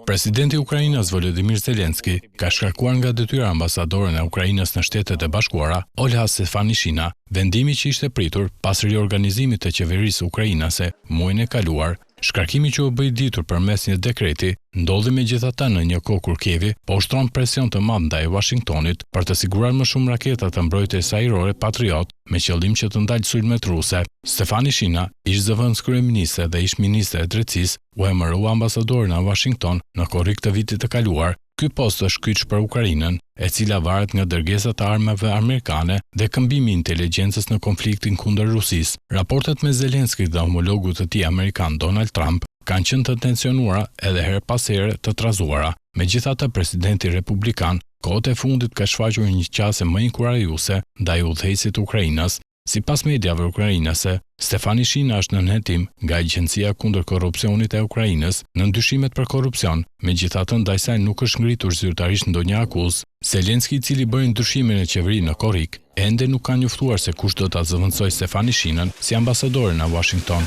Presidenti i Ukrainës Volodymyr Zelensky ka shkarkuar nga detyra ambasadoren e Ukrainës në Shtetet e Bashkuara, Olha Stefanishina, vendimi që ishte pritur pas riorganizimit të qeverisë ukrainase muajin e kaluar. Shkarkimi që u bë i ditur përmes një dekreti ndodhi megjithatë në një kohë kur Kievi po ushtron presion të madh ndaj Washingtonit për të siguruar më shumë raketa të mbrojtjes ajrore Patriot me qëllim që të ndalë sulmet ruse. Stefanishina, ish zëvendës kryeministre dhe ish ministre e drejtësisë, u emërua ambasadore në Washington në korrik të vitit të kaluar. Ky post është kyç për Ukrainën, e cila varet nga dërgesat e armëve amerikane dhe këmbimi i inteligjencës në konfliktin kundër Rusisë. Raportet me Zelensky dhe homologut të tij amerikan Donald Trump kanë qenë të tensionuara edhe her pas here të trazuara. Megjithatë, presidenti republikan kohët e fundit ka shfaqur një qasje më inkurajuese ndaj udhëheqësit të Ukrainës. Sipas mediave ukrainase, Stefanishina është në nënhetim nga Agjencia kundër korrupsionit e Ukrainës në ndyshimet për korrupsion, megjithatë ndaj saj nuk është ngritur zyrtarisht ndonjë akuzë. Zelensky, i cili bëri ndryshimin e qeverinë në korrik, ende nuk ka njoftuar se kush do ta zëvendësojë Stefanishinën si ambasadore në Washington.